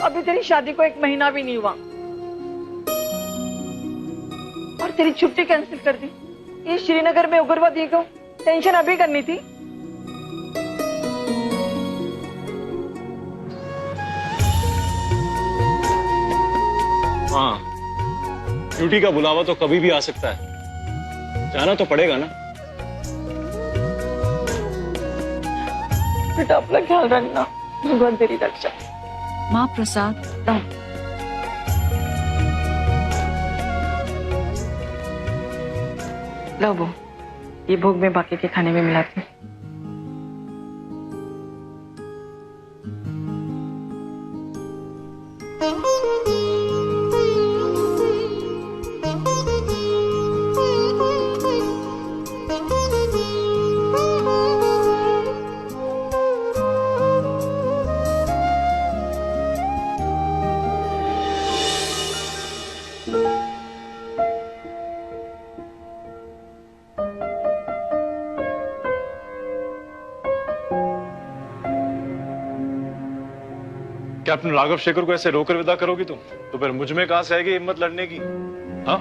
अभी तेरी शादी को 1 महीना भी नहीं हुआ और तेरी छुट्टी कैंसिल कर दी। ये श्रीनगर में उग्रवादी को टेंशन अभी करनी थी। हाँ, ड्यूटी का बुलावा तो कभी भी आ सकता है, जाना तो पड़ेगा ना। बेटा अपना ख्याल रखना, भगवान तेरी रक्षा। माँ प्रसाद। लो वो, ये भोग में बाकी के खाने में मिलाती हूँ। कैप्टन राघव शेखर को ऐसे रोकर विदा करोगी तुम, तो फिर मुझ में कहां से आएगी हिम्मत लड़ने की? हाँ,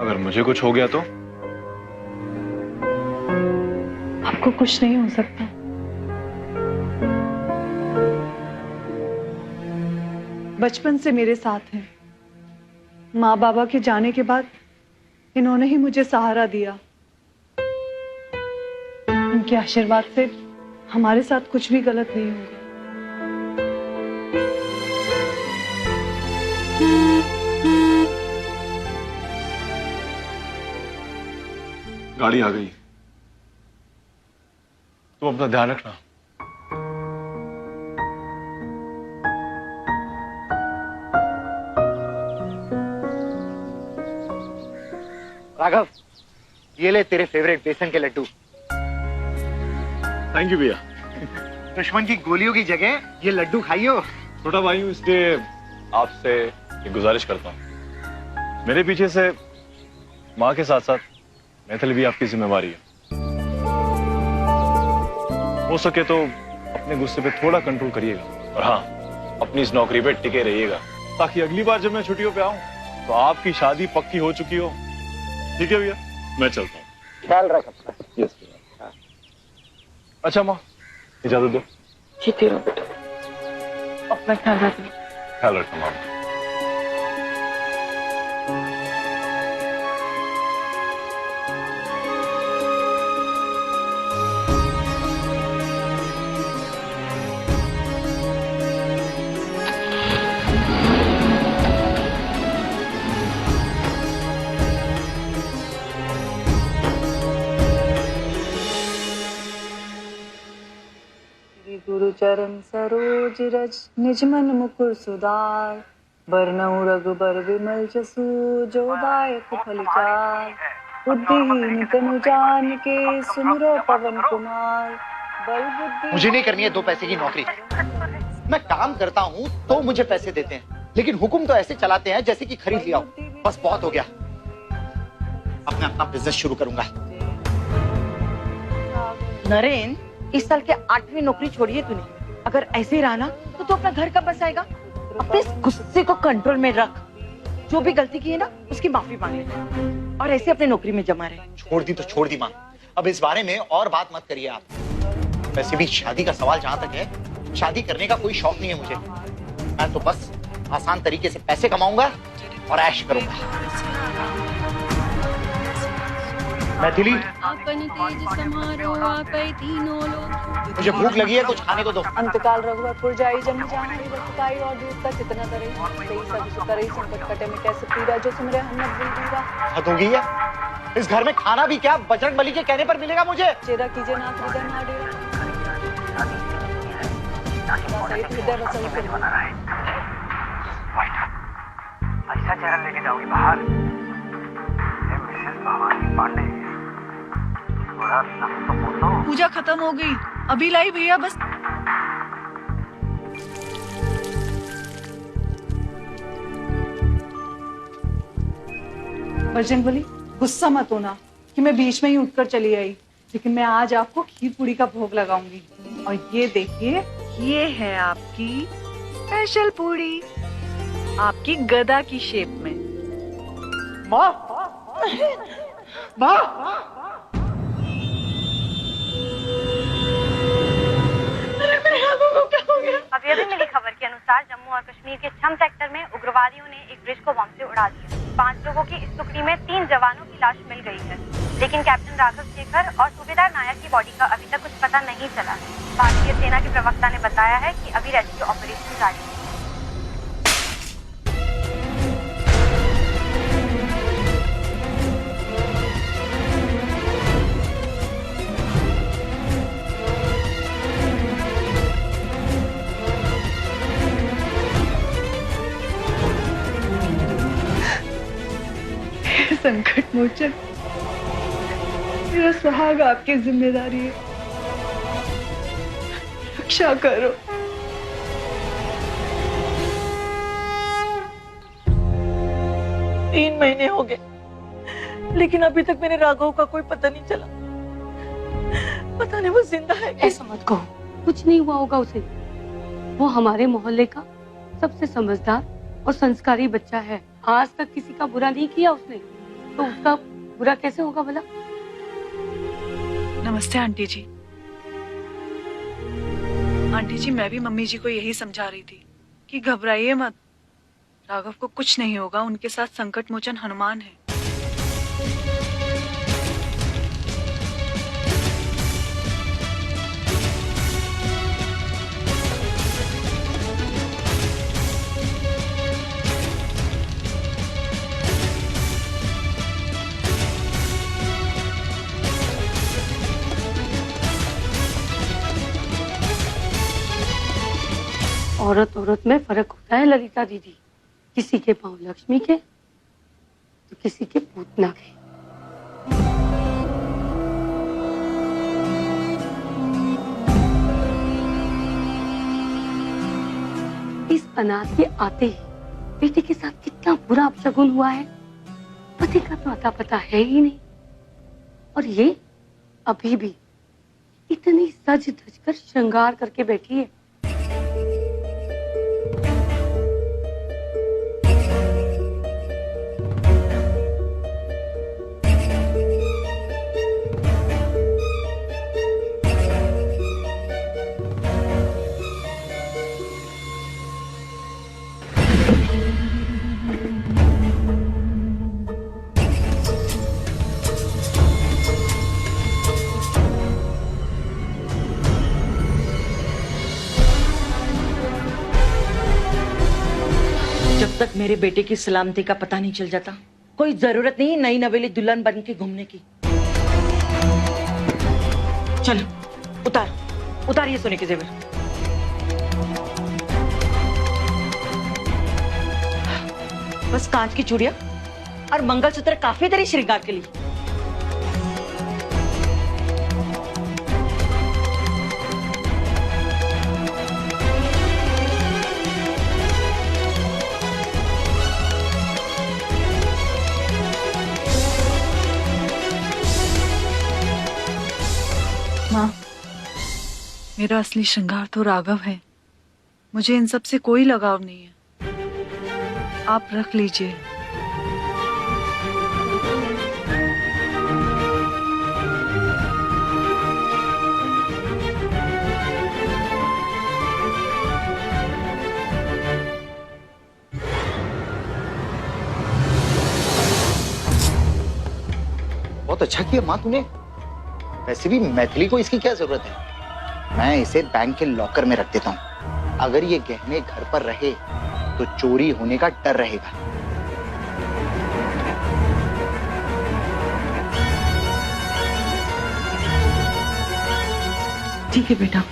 अगर मुझे कुछ हो गया तो? आपको कुछ नहीं हो सकता। बचपन से मेरे साथ हैं। माँ बाबा के जाने के बाद इन्होंने ही मुझे सहारा दिया। इनके आशीर्वाद से हमारे साथ कुछ भी गलत नहीं होगा। गाड़ी आ गई, तुम अपना ध्यान रखना। राघव, ये ले तेरे फेवरेट बेसन के लड्डू। थैंक यू भैया। दुश्मन की गोलियों की जगह ये लड्डू खाइयो। छोटा भाई हूं, इसलिए आपसे एक गुजारिश करता हूं। मेरे पीछे से माँ के साथ साथ मैथिली भी आपकी जिम्मेवारी है। हो सके तो अपने गुस्से पे थोड़ा कंट्रोल करिएगा, और हाँ, अपनी इस नौकरी पे टिके रहिएगा, ताकि अगली बार जब मैं छुट्टियों पे आऊं तो आपकी शादी पक्की हो चुकी हो। ठीक है भैया, मैं चलता हूँ। ख्याल रख अपना। यस भैया। अच्छा माँ, इजाजत दो। जीते रहो बेटा, अपना ख्याल रखना। ख्याल रखना माँ। गुरु चरण सरोज रज निज मन मुकुर सुधार, बरनउँ रघुबर विमल जसु जो दायक फल चार। बुद्धिहीन तनु जानिके सुमिरो पवन कुमार, बल बुद्धि। मुझे नहीं करनी है 2 पैसे की नौकरी। मैं काम करता हूँ तो मुझे पैसे देते हैं, लेकिन हुक्म तो ऐसे चलाते हैं जैसे कि खरीद लिया हो। बस बहुत हो गया, अब मैं अपना बिजनेस शुरू करूंगा। नरेंद्र, इस साल के 8वीं नौकरी छोड़ी है तूने। अगर ऐसे ही रहा ना तो तू अपना घर कब बसाएगा? अपने इस गुस्से को कंट्रोल में रख। जो भी गलती की है ना, उसकी माफी मांग ले और ऐसे अपने नौकरी में जमा रहे। छोड़ दी तो छोड़ दी माँ, अब इस बारे में और बात मत करिए आप। वैसे भी शादी का सवाल जहां तक है, शादी करने का कोई शौक नहीं है मुझे। मैं तो बस आसान तरीके से पैसे कमाऊंगा और ऐश करूंगा। मैथिली, मुझे भूख लगी है, कुछ खाने को दो। अंतकाल रघुवरपुर जाई जम जाई रखताई और दूध का कितना करे, सही सब सुतरई संकट कटे में कैसे पीरा, जो सुमरे हनुमत बुलबीरा। हद हो गई है, इस घर में खाना भी क्या बजरंग बली के कहने पर मिलेगा मुझे। चेरा कीजिए नाथ हृदय ना डेरा, सहित हृदय वसल फिर। ऐसा चेहरा लेके जाओगी बाहर, मिसेस भवानी पांडे। पूजा खत्म हो गई, अभी लाई भैया बस। बजरंगबली, गुस्सा मत होना कि मैं बीच में ही उठकर चली आई, लेकिन मैं आज आपको खीर पूरी का भोग लगाऊंगी। और ये देखिए, ये है आपकी स्पेशल पूड़ी, आपकी गदा की शेप में। माँ, माँ, अभी अभी मिली खबर के अनुसार जम्मू और कश्मीर के छम सेक्टर में उग्रवादियों ने एक ब्रिज को बम से उड़ा दिया। 5 लोगों की इस टुकड़ी में 3 जवानों की लाश मिल गई है, लेकिन कैप्टन राघव शेखर और सूबेदार नायक की बॉडी का अभी तक कुछ पता नहीं चला। भारतीय सेना के प्रवक्ता ने बताया है कि अभी रेस्क्यू ऑपरेशन जारी है। संकट मोचन, मेरा सुहाग आपकी जिम्मेदारी है, रक्षा करो। तीन महीने हो गए, लेकिन अभी तक मेरे राघव का कोई पता नहीं चला। पता नहीं वो जिंदा है कि... ऐसा मत कहो, कुछ नहीं हुआ होगा उसे। वो हमारे मोहल्ले का सबसे समझदार और संस्कारी बच्चा है। आज तक किसी का बुरा नहीं किया उसने, तो उसका बुरा कैसे होगा भला? नमस्ते आंटी जी। आंटी जी, मैं भी मम्मी जी को यही समझा रही थी कि घबराइए मत, राघव को कुछ नहीं होगा, उनके साथ संकट मोचन हनुमान है। औरत औरत में फर्क होता है ललिता दीदी, किसी के पांव लक्ष्मी के तो किसी के पूतना के। इस अनाथ के आते ही बेटे के साथ कितना बुरा अपशगुन हुआ है। पति का तो अता पता है ही नहीं, और ये अभी भी इतनी सज धज कर श्रृंगार करके बैठी है। जब तक मेरे बेटे की सलामती का पता नहीं चल जाता, कोई जरूरत नहीं नई नवेली दुल्हन बन के घूमने की। चलो उतार ये सोने के जेवर। बस कांच की चूड़ियां और मंगलसूत्र काफी तेरे श्रृंगार के लिए। माँ, मेरा असली श्रृंगार तो राघव है, मुझे इन सब से कोई लगाव नहीं है। आप रख लीजिए। बहुत अच्छा किया माँ तूने। वैसे भी मैथिली को इसकी क्या जरूरत है। मैं इसे बैंक के लॉकर में रख देता हूँ। अगर ये गहने घर पर रहे तो चोरी होने का डर रहेगा। ठीक है बेटा।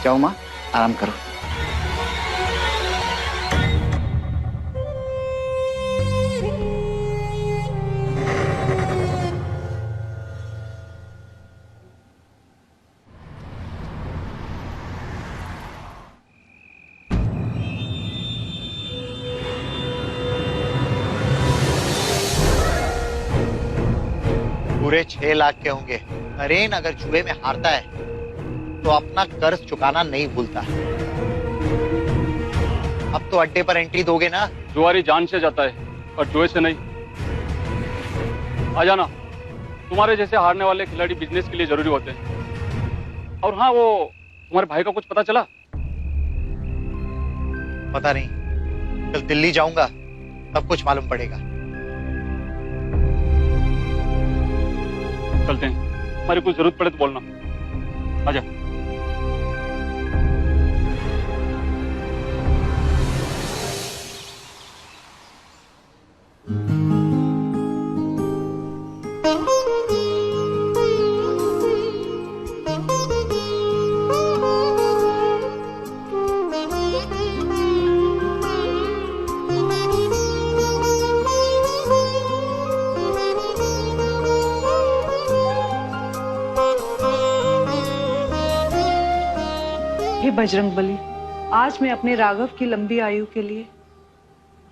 जाओ माँ, आराम करो। पूरे 6 लाख के होंगे। नरेन अगर जुए में हारता है तो अपना कर्ज चुकाना नहीं भूलता। अब तो अड्डे पर एंट्री दोगे ना? जुआरी जान से जाता है और जुए से नहीं। आ जाना, तुम्हारे जैसे हारने वाले खिलाड़ी बिजनेस के लिए जरूरी होते हैं। और हाँ, वो तुम्हारे भाई का कुछ पता चला? पता नहीं, कल दिल्ली जाऊंगा तब कुछ मालूम पड़ेगा। चलते हैं, हमारी कुछ जरूरत पड़े तो बोलना। आजा। हे बजरंगबली, आज मैं अपने राघव की लंबी आयु के लिए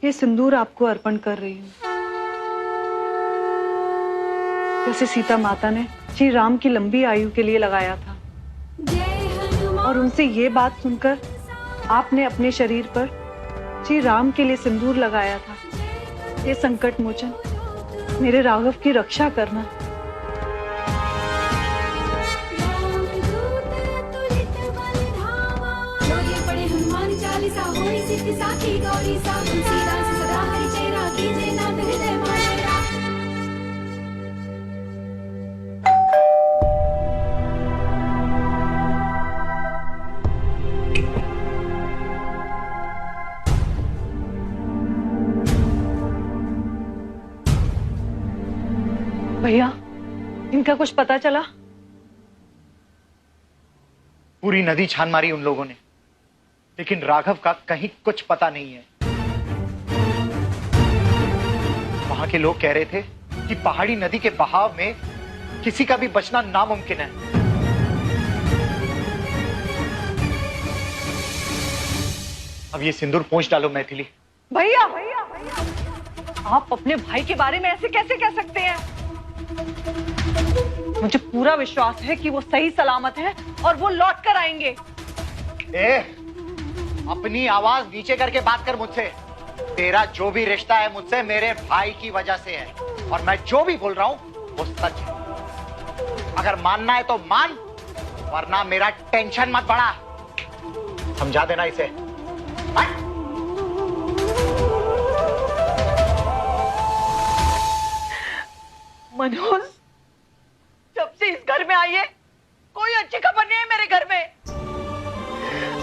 ये सिंदूर आपको अर्पण कर रही हूँ। जैसे सीता माता ने श्री राम की लंबी आयु के लिए लगाया था, और उनसे ये बात सुनकर आपने अपने शरीर पर श्री राम के लिए सिंदूर लगाया था। ये संकट मोचन मेरे राघव की रक्षा करना। भैया, इनका कुछ पता चला? पूरी नदी छान मारी उन लोगों ने, लेकिन राघव का कहीं कुछ पता नहीं है। वहां के लोग कह रहे थे कि पहाड़ी नदी के बहाव में किसी का भी बचना नामुमकिन है। अब ये सिंदूर पोंछ डालो मैथिली। भैया, आप अपने भाई के बारे में ऐसे कैसे कह सकते हैं? मुझे पूरा विश्वास है कि वो सही सलामत है और वो लौट कर आएंगे। अपनी आवाज नीचे करके बात कर मुझसे। तेरा जो भी रिश्ता है मुझसे मेरे भाई की वजह से है, और मैं जो भी बोल रहा हूं वो सच है। अगर मानना है तो मान, वरना मेरा टेंशन मत बढ़ा। समझा देना इसे। मनोज, जब से इस घर में आई है कोई अच्छी खबर नहीं है मेरे घर में।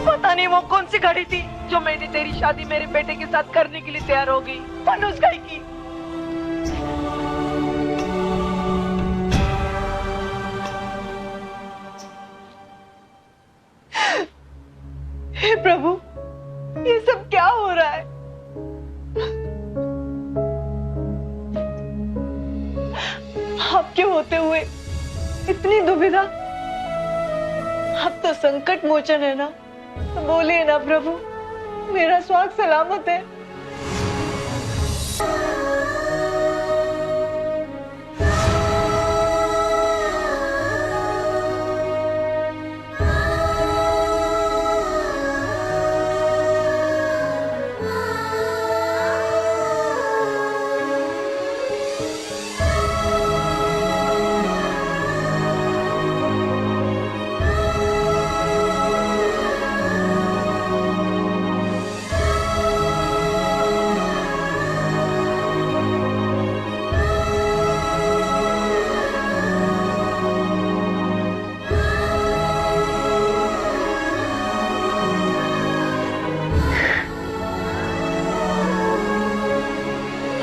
पता नहीं वो कौन सी घड़ी थी जो मैंने तेरी शादी मेरे बेटे के साथ करने के लिए तैयार हो गई। मनोज गाय की। हे प्रभु, ये सब क्या हो रहा है? आपके होते हुए इतनी दुविधा। अब तो संकट मोचन है ना, तो बोलिए ना प्रभु, मेरा स्वास्थ्य सलामत है।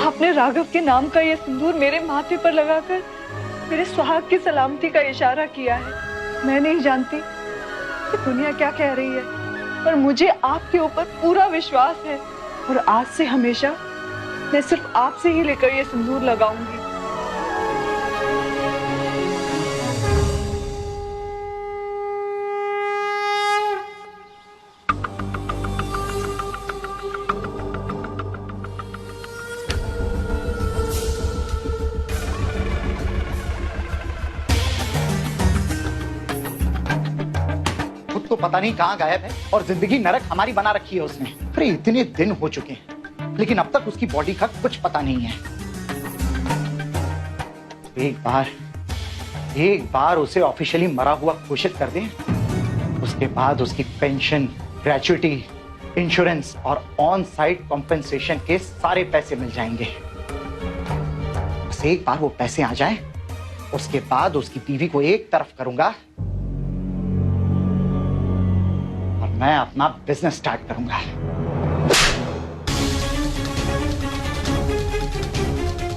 आपने राघव के नाम का यह सिंदूर मेरे माथे पर लगाकर मेरे सुहाग की सलामती का इशारा किया है। मैं नहीं जानती कि दुनिया क्या कह रही है, पर मुझे आपके ऊपर पूरा विश्वास है, और आज से हमेशा मैं सिर्फ आपसे ही लेकर यह सिंदूर लगाऊंगी। खुद तो पता नहीं कहाँ गायब है और जिंदगी नरक हमारी बना रखी है उसने। अरे इतने दिन हो चुके हैं लेकिन अब तक उसकी बॉडी का कुछ पता नहीं है। एक बार उसे ऑफिशियली मरा हुआ घोषित कर दें, उसके बाद उसकी पेंशन, ग्रेच्युटी, इंश्योरेंस और ऑन साइट कॉम्पेंसेशन के सारे पैसे मिल जाएंगे। बस एक बार वो पैसे आ जाएं, उसके बाद उसकी बीवी को एक तरफ करूंगा और मैं अपना बिजनेस स्टार्ट करूंगा।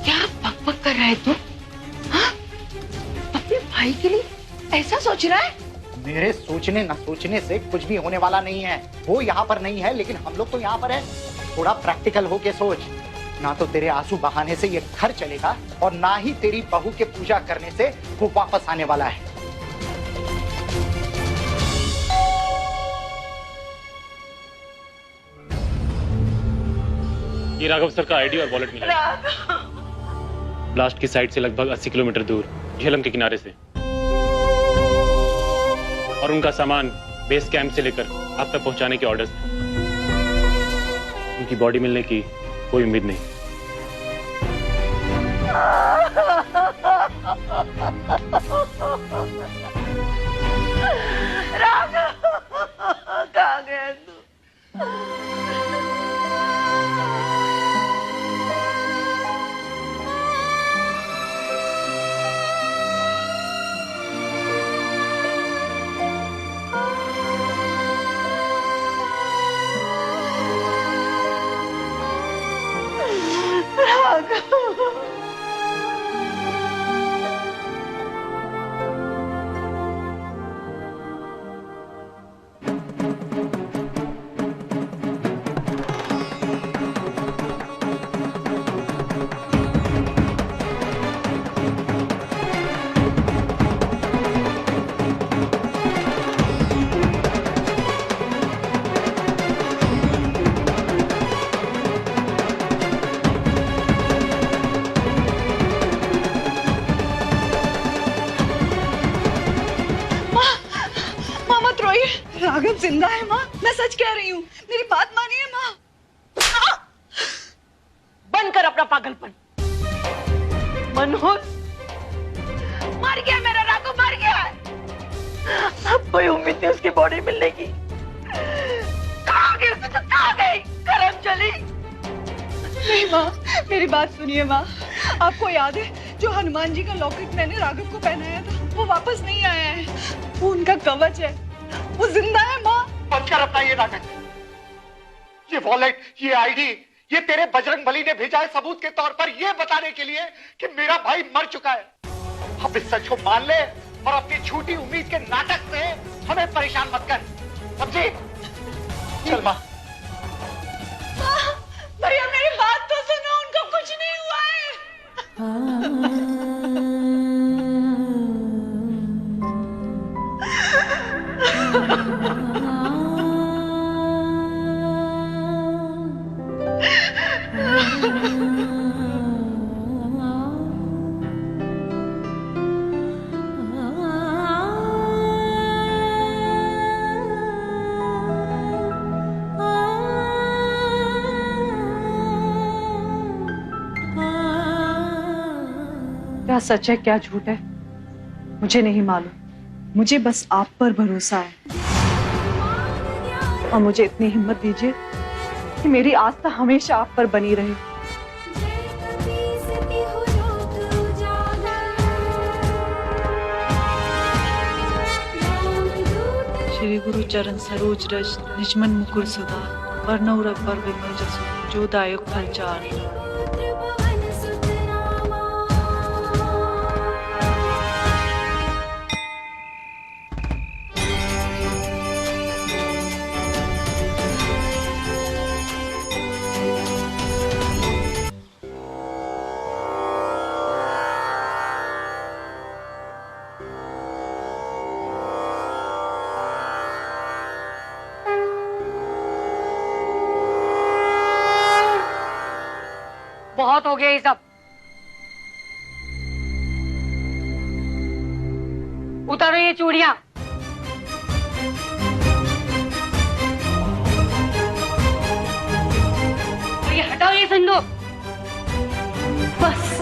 क्या बकबक कर रहा है तू? हाँ? अपने भाई के लिए ऐसा सोच रहा है? मेरे सोचने न सोचने से कुछ भी होने वाला नहीं है। वो यहाँ पर नहीं है लेकिन हम लोग तो यहाँ पर है। थोड़ा प्रैक्टिकल होके सोच। ना तो तेरे आंसू बहाने से ये घर चलेगा और ना ही तेरी बहू के पूजा करने से वो वापस आने वाला है। ये राघव सर का आईडी और वॉलेट मिला है। ब्लास्ट की साइट से लगभग 80 किलोमीटर दूर झेलम के किनारे से, और उनका सामान बेस कैंप से लेकर आप तक पहुंचाने के ऑर्डर्स हैं। उनकी बॉडी मिलने की कोई उम्मीद नहीं। राघव, कहाँ गया तू? राघव जिंदा है माँ, मैं सच कह रही हूँ, मेरी बात मानिए माँ। बंद कर अपना पागलपन। मनोज मर गया, मेरा राघव मर गया। अब कोई उम्मीद नहीं उसकी बॉडी मिलने की। कहाँ गई? कहाँ गई? करम चली। नहीं माँ, मेरी बात सुनिए माँ। आपको याद है जो हनुमान जी का लॉकेट मैंने राघव को पहनाया था, वो वापस नहीं आया है। वो उनका कवच है, वो जिंदा है माँ। बंद कर अपना ये नाटक। ये वॉलेट, ये आईडी, ये तेरे बजरंग बली ने भेजा है सबूत के तौर पर, ये बताने के लिए कि मेरा भाई मर चुका है। अब इस सच को मान ले और अपनी झूठी उम्मीद के नाटक से हमें परेशान मत कर, समझी? चल माँ। भैया मेरी बात तो सुनो, उनको कुछ नहीं हुआ है। क्या सच है क्या झूठ है मुझे नहीं मालूम, मुझे बस आप पर भरोसा है। और मुझे इतनी हिम्मत दीजिए कि मेरी आस्था हमेशा आप पर बनी रहे। श्री गुरु चरण सरोज रज निजमन मुकुर सुधा वर्ण रघुबर विमल जसु जो दायक फलचार। बहुत हो गया ये सब। उतारो ये चूड़ियां। पहन लो। बस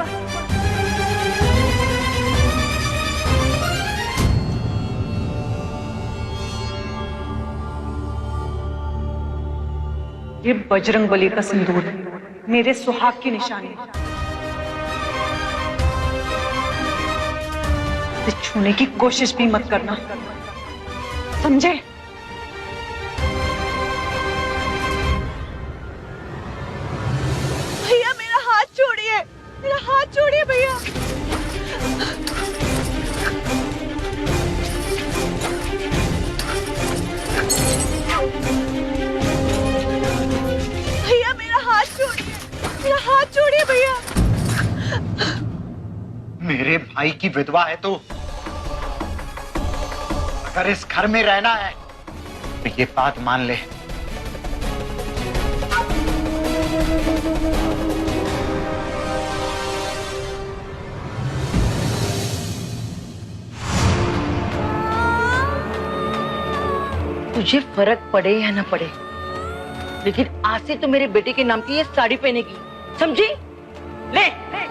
ये बजरंग बली का सिंदूर है, मेरे सुहाग की निशानी। इसे छूने की कोशिश भी मत करना, समझे? भैया मेरा हाथ छोड़िए, मेरा हाथ छोड़िए भैया। भैया मेरा हाथ छोड़िए, मेरा हाथ छोड़िए भैया। मेरे भाई की विधवा है तू। अगर इस घर में रहना है तो ये बात मान ले। तुझे फर्क पड़े या ना पड़े, लेकिन आज से तो मेरे बेटे के नाम की ये साड़ी पहनेगी, समझी? ले, ले।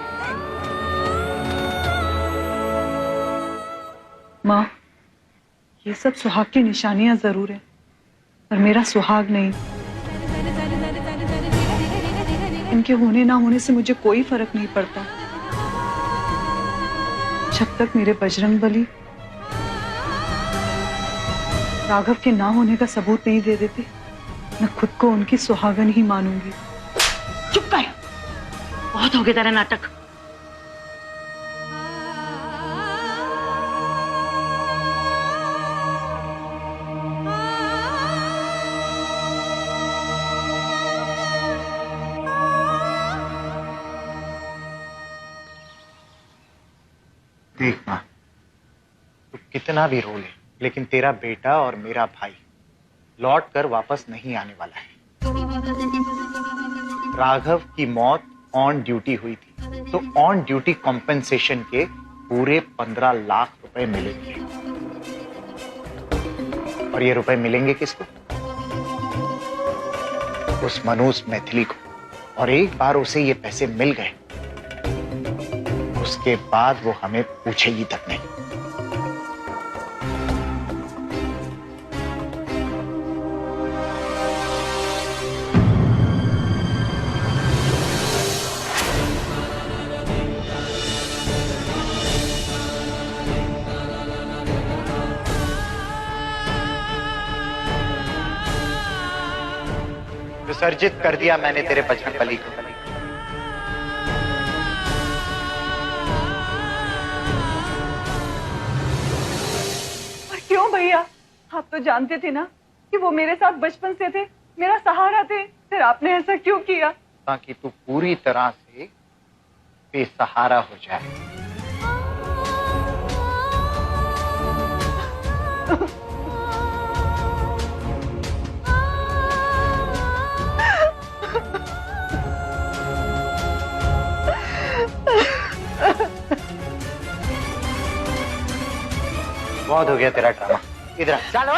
माँ, ये सब सुहाग की निशानियां जरूर है, पर मेरा सुहाग नहीं। इनके होने ना होने से मुझे कोई फर्क नहीं पड़ता। जब तक मेरे बजरंग बली राघव के ना होने का सबूत नहीं दे देते, मैं खुद को उनकी सुहागन ही मानूंगी। चुप कर, बहुत हो गया तेरा नाटक। देख मां, तू कितना भी रो ले, लेकिन तेरा बेटा और मेरा भाई लौट कर वापस नहीं आने वाला है। राघव की मौत ऑन ड्यूटी हुई थी, तो ऑन ड्यूटी कॉम्पेंसेशन के पूरे 15 लाख रुपए मिलेंगे। और ये रुपए मिलेंगे किसको? उस मनोज मैथिली को। और एक बार उसे ये पैसे मिल गए, उसके बाद वो हमें पूछेगी तक नहीं। विसर्जित कर दिया मैंने तेरे बजरंग बली को। और क्यों भैया? आप तो जानते थे ना कि वो मेरे साथ बचपन से थे, मेरा सहारा थे, फिर आपने ऐसा क्यों किया? ताकि तू पूरी तरह से बेसहारा हो जाए। बहुत हो गया तेरा ड्रामा, इधर चलो।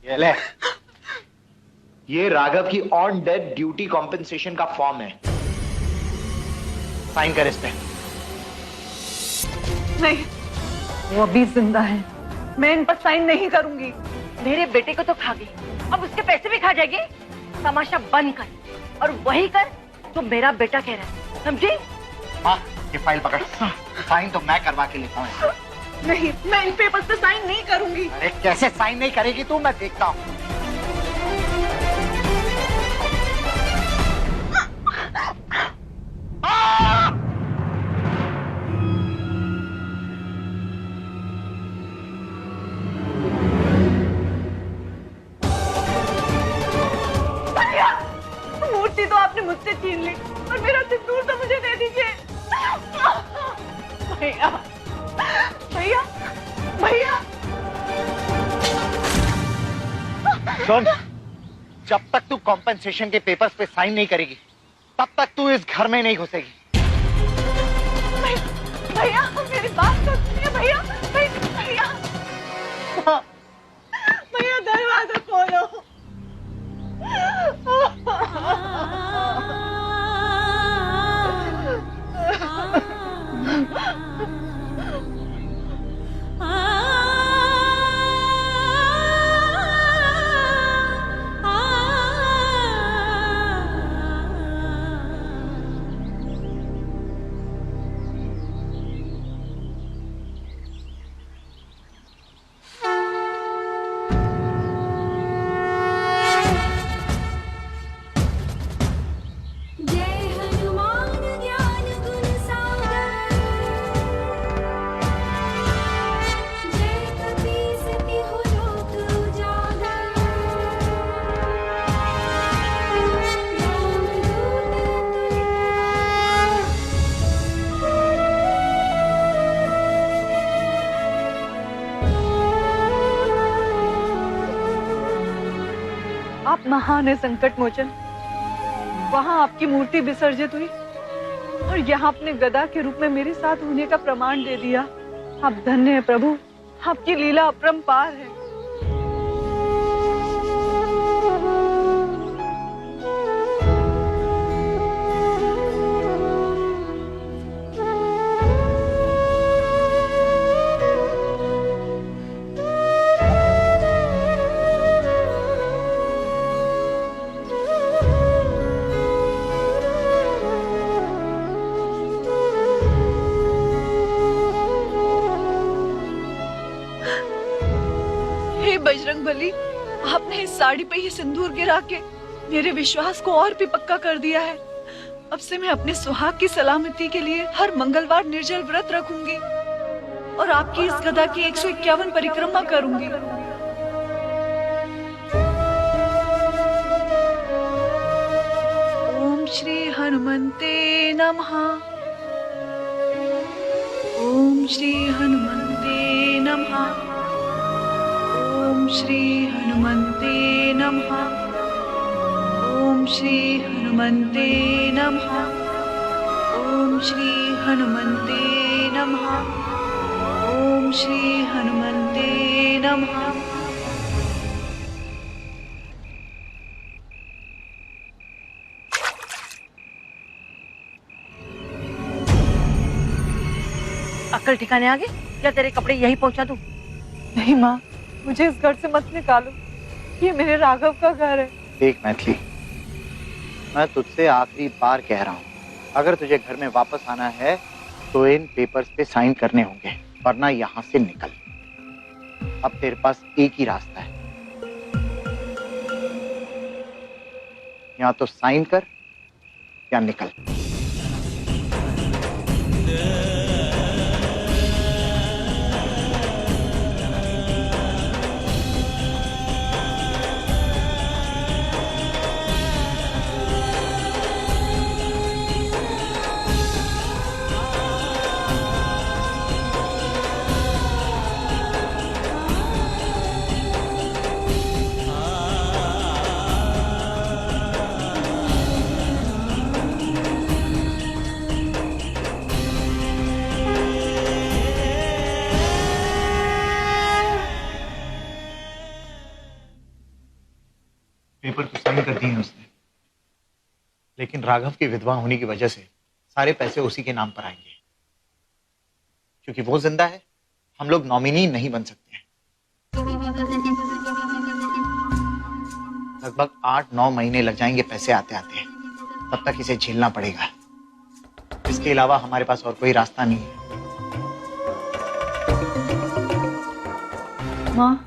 ये ले, ये राघव की ऑन डेथ ड्यूटी कॉम्पेंसेशन का फॉर्म है, साइन कर इस पे। नहीं, वो अभी जिंदा है, मैं इन पर साइन नहीं करूंगी। मेरे बेटे को तो खा गई, अब उसके पैसे भी खा जाएगी। तमाशा बंद कर और वही कर जो मेरा बेटा कह रहा है, समझी? हाँ, ये फाइल पकड़। साइन तो मैं करवा के लेता हूँ। नहीं, मैं इन पेपर्स पे साइन नहीं करूंगी। अरे कैसे साइन नहीं करेगी तू? मैं देखता हूँ। मूर्ति तो आपने मुझसे छीन ली और मेरा सिंदूर तो मुझे दे दीजिए। भैया, भैया, भैया। सुन, जब तक तू कॉम्पेंसेशन के पेपर्स पे साइन नहीं करेगी, तब तक तू इस घर में नहीं घुसेगी। भैया, मेरी बात तो सुनिए भैया। भैया, भैया दरवाजा खोलो। आप महान है संकट मोचन। वहाँ आपकी मूर्ति विसर्जित हुई और यहाँ अपने गदा के रूप में मेरे साथ होने का प्रमाण दे दिया। आप धन्य है प्रभु, आपकी लीला अपरंपार है। बजरंगबली, आपने इस साड़ी पे ये सिंदूर गिरा के मेरे विश्वास को और भी पक्का कर दिया है। अब से मैं अपने सुहाग की सलामती के लिए हर मंगलवार निर्जल व्रत रखूंगी और आपकी इस गदा की 151 परिक्रमा करूंगी। ओम श्री हनुमंते नमः। ओम श्री हनुमंते नमः। ओम श्री हनुमंते नमः। ओम श्री हनुमंते नमः। ओम श्री हनुमंते नमः। ओम श्री हनुमंते नमः। अक्ल ठिकाने आ गई या तेरे कपड़े यही पहुंचा दूं? नहीं माँ, मुझे इस घर से मत निकालो। ये मेरे राघव का घर है। देख मैथिली, मैं तुझसे आखिरी बार कह रहा हूँ, अगर तुझे घर में वापस आना है तो इन पेपर्स पे साइन करने होंगे, वरना यहाँ से निकल। अब तेरे पास एक ही रास्ता है, या तो साइन कर या निकल। पेपर तो साइन कर दिए उसने, लेकिन राघव की विधवा होने की वजह से सारे पैसे उसी के नाम पर आएंगे। क्योंकि वो जिंदा है, हम लोग नॉमिनी नहीं बन सकते हैं। लगभग 8-9 महीने लग जाएंगे पैसे आते आते, तब तक इसे झेलना पड़ेगा। इसके अलावा हमारे पास और कोई रास्ता नहीं है। माँ,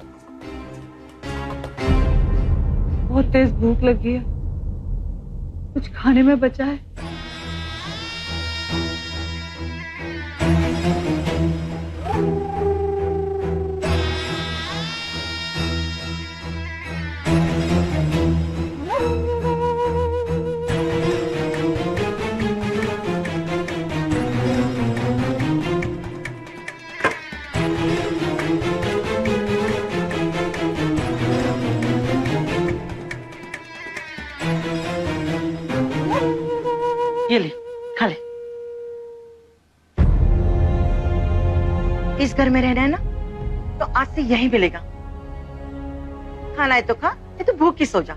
बहुत तेज भूख लगी है, कुछ खाने में बचा है? ये ले, खा ले। इस घर में रहना है ना, तो आज से यहीं मिलेगा। खाना है तो खा, नहीं तो भूख की सो जा।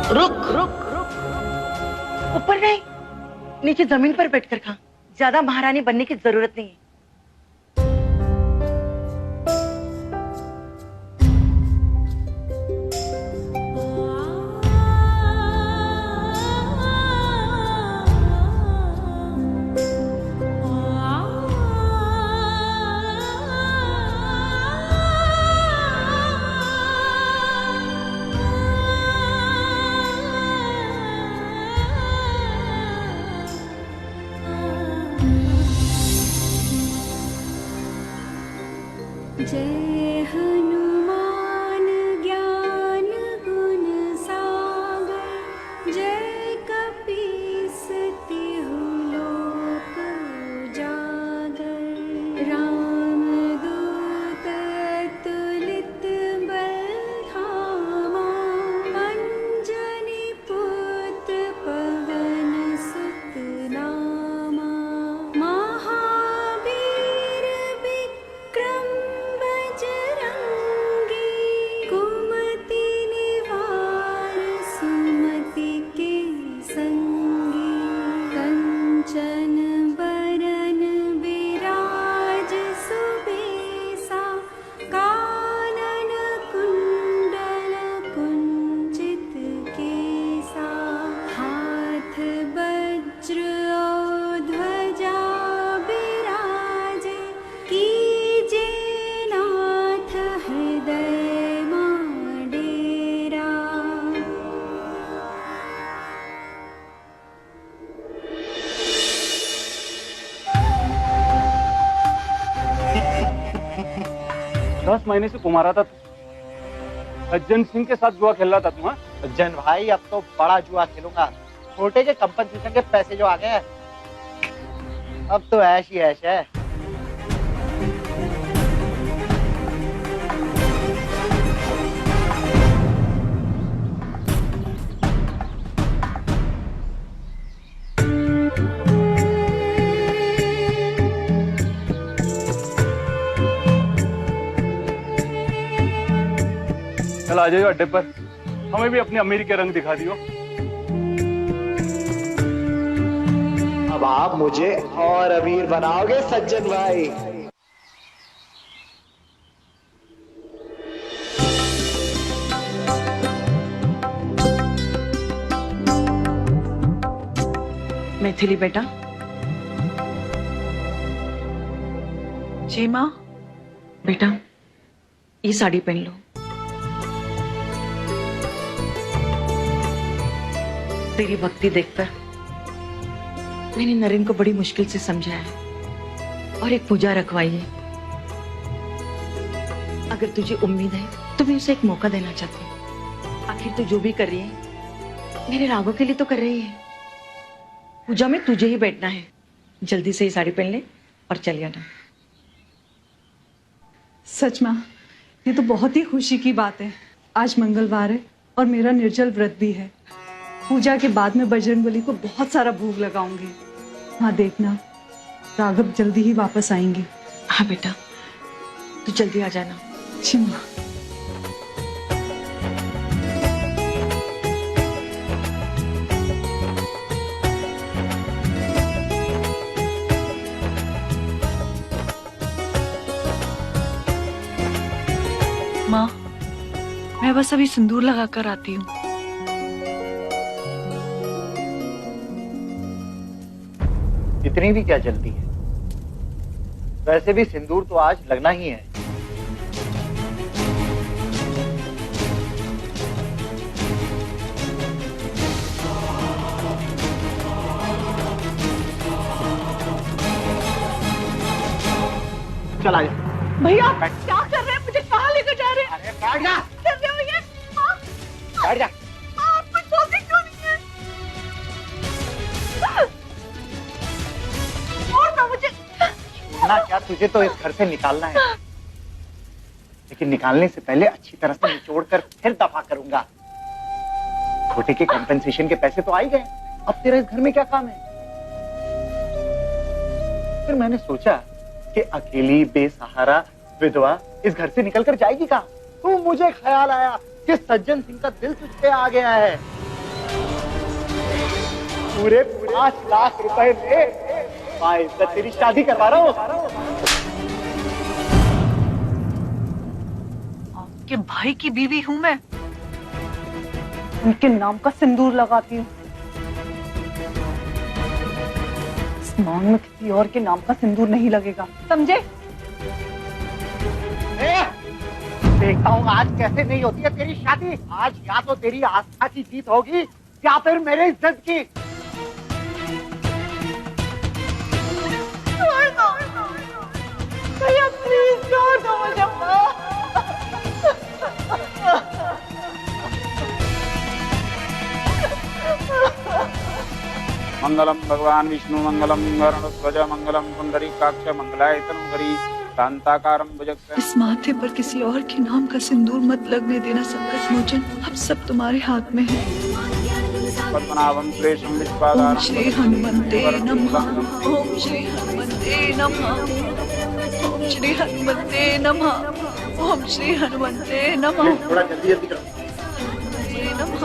रुक रुक रुक, ऊपर नहीं, नीचे जमीन पर बैठकर खा। ज्यादा महारानी बनने की जरूरत नहीं है। जय हनुमान ज्ञान गुण सागर जय कपीस तिहु लोक उजागर राम दूत तुलित बल धामा अंजनी पुत्र पवन सुत नामा महावीर विक्रम बजरंगी कुमति निवार सुमति के संगी कंचन बरन विराज सुबेसा कानन कुंडल कुंचित केसा हाथ वज्र और ध्वजा विराजे कीजे नाथ हृदय डेरा। दस महीने से तुम्हारा था सज्जन सिंह के साथ जुआ खेल रहा था तुम। सज्जन भाई अब तो बड़ा जुआ खेलूंगा। छोटे के कंपनसेशन के पैसे जो आ गए हैं, अब तो ऐश ही ऐश है। चल आ जाइयो अड्डे पर, हमें भी अपनी अमीरी के रंग दिखा दियो। अब आप मुझे और अमीर बनाओगे सज्जन भाई। मैथिली बेटा। जी माँ। बेटा ये साड़ी पहन लो। तेरी भक्ति देखकर मैंने नरेन को बड़ी मुश्किल से समझाया है और एक पूजा रखवाई है। अगर तुझे उम्मीद है तो मैं उसे एक मौका देना चाहती हूँ। आखिर तू जो भी कर रही है मेरे राघव के लिए तो कर रही है। पूजा में तुझे ही बैठना है। जल्दी से ही साड़ी पहन ले और चल जाना। सच माँ, ये तो बहुत ही खुशी की बात है। आज मंगलवार है और मेरा निर्जल व्रत भी है। पूजा के बाद में बजरंगबली को बहुत सारा भोग लगाऊंगी। हाँ देखना, राघव जल्दी ही वापस आएंगे। हाँ बेटा, तू जल्दी आ जाना। जी माँ। माँ, मैं बस अभी सिंदूर लगा कर आती हूँ। इतनी भी क्या जल्दी है? वैसे भी सिंदूर तो आज लगना ही है। चला भैया क्या कर रहे हैं? मुझे कहाँ लेकर जा रहे हैं? अरे बैठ जा। कर रहे हो ये? बैठ जा। आप कुछ बोलते क्यों नहीं है? और ना मुझे ना क्या, तुझे तो इस घर से निकालना है, लेकिन निकालने से पहले अच्छी तरह से निचोड़ कर फिर दफा करूंगा। छोटे के कंपनसेशन के पैसे तो आ ही गए, अब तेरा इस घर में क्या काम है? फिर मैंने सोचा कि अकेली बेसहारा विधवा इस घर से निकलकर जाएगी कहाँ? तो मुझे ख्याल आया कि सज्जन सिंह का दिल तुझ पे आ गया है। पूरे 5 लाख रुपए में भाई तेरी शादी करवा रहा हूँ। आपके भाई की बीवी हूँ मैं, उनके नाम का सिंदूर लगाती हूँ। इस मांग में किसी और के नाम का सिंदूर नहीं लगेगा, समझे? देखता हूँ आज कैसे नहीं होती है तेरी शादी। आज या तो तेरी आस्था की जीत होगी या फिर मेरे इज्जत की। भैया प्लीज छोड़ दो मुझे माँ। मंगलम भगवान विष्णु मंगलम गरुड़ध्वज मंगलम पुंडरीकाक्ष मंगलाय तनुहरि कांताकारं भुजगशयनं। इस माथे पर किसी और के नाम का सिंदूर मत लगने देना संकट मोचन। अब सब तुम्हारे हाथ में है। पद्मनाभं सुरेशं ओम विश्वाधारं श्री हनुमते नमः। ओम श्री हनुमते नमः। ओम श्री हनुमते नमः। ओम श्री हनुमते नमः। थोड़ा जल्दी जल्दी करो। नमः।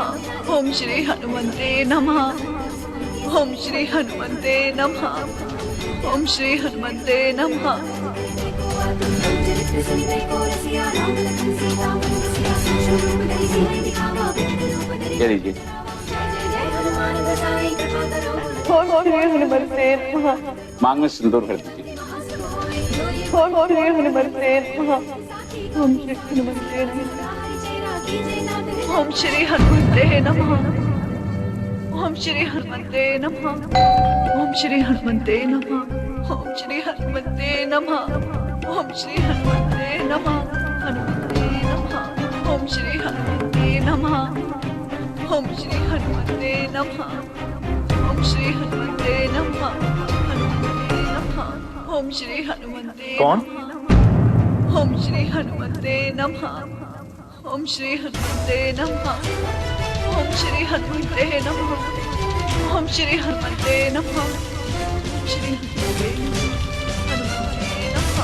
ओम श्री हनुमते नमः। ओम श्री हनुमते नमः। ओम श्री हनुमते नमः। ये लीजिए। ओम श्री हनुमते नमः। मांग में सिंदूर भर दीजिए। ओम श्री हनुमते नमः। ओम श्री हनुमते नमः। ओम श्री हनुमते नमः। ओम श्री हनुमते नमः। ओम श्री हनुमते नमः। ओम श्री हनुमते नमः। ओम श्री हनुमते नमः। हनुमते नमः। ओम श्री हनुमते नमः। ओम श्री हनुमते नमः। ओम श्री हनुमते नमः। हनुमते नमः। ओम श्री हनुमते। कौन? ओम श्री हनुमते नमः। ओम श्री हनुमते नमः। ओम श्री हनुमते नमः। ओम श्री हनुमते नमः। श्री हनुमते नमः।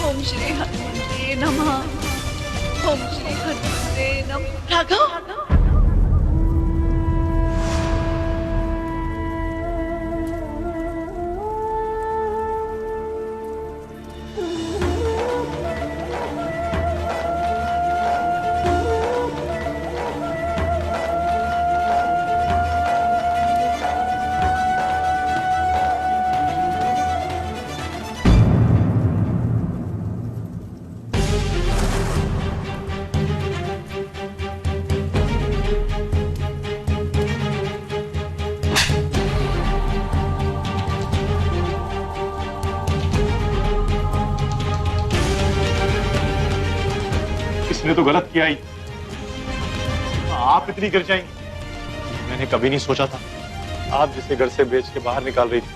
ओम श्री हनुमते नमः। ओम श्री हनुमते नमः। राघव इसने तो गलत किया ही। आप इतनी गिर जाएंगी मैंने कभी नहीं सोचा था। आप जिसे घर से बेच के बाहर निकाल रही थी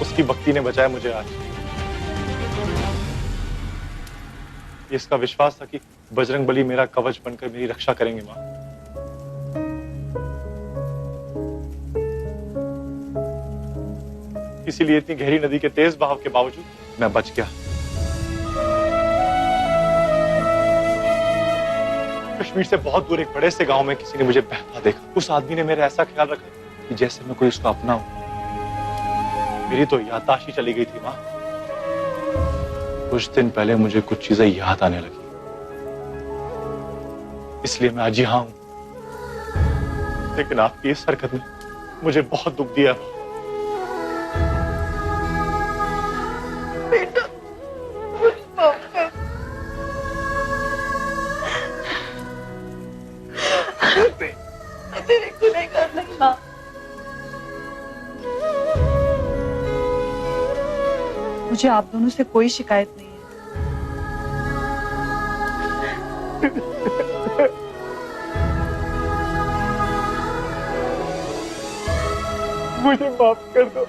उसकी भक्ति ने बचाया मुझे आज। इसका विश्वास था कि बजरंगबली मेरा कवच बनकर मेरी रक्षा करेंगे मां। इसीलिए इतनी गहरी नदी के तेज बहाव के बावजूद मैं बच गया। कश्मीर से बहुत दूर एक बड़े से गांव में किसी ने मुझे बहता देखा। उस आदमी ने मेरा ऐसा ख्याल रखा कि जैसे मैं कोई उसका अपना हूं। मेरी तो याददाश्त ही चली गई थी मां। कुछ दिन पहले मुझे कुछ चीजें याद आने लगी, इसलिए मैं आज यहां हूं। लेकिन आपकी इस हरकत ने मुझे बहुत दुख दिया। बेटा तेरे गुनहगार नहीं माँ। मुझे आप दोनों से कोई शिकायत नहीं है। मुझे माफ कर दो,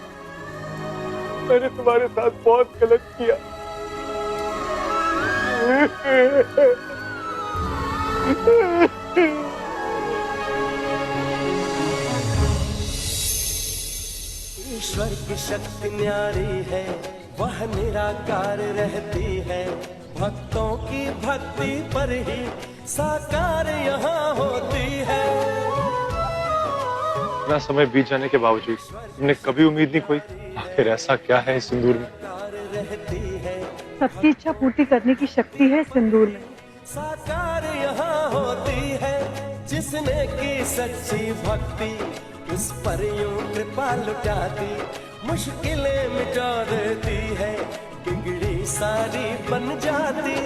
मैंने तुम्हारे साथ बहुत गलत किया। ईश्वर की शक्ति न्यारी है, वह निराकार रहती है। भक्तों की भक्ति पर ही साकार यहाँ होती है। इतना समय बीत जाने के बावजूद तुमने कभी उम्मीद नहीं खोई आखिर ऐसा क्या है इस सिंदूर में? सबकी इच्छा पूर्ति करने की शक्ति है सिंदूर में। साकार यहाँ होती है, जिसने की सच्ची भक्ति उस पर यूं कृपा लुटाती, मुश्किलें मिटा देती है, बिगड़ी सारी बन जाती।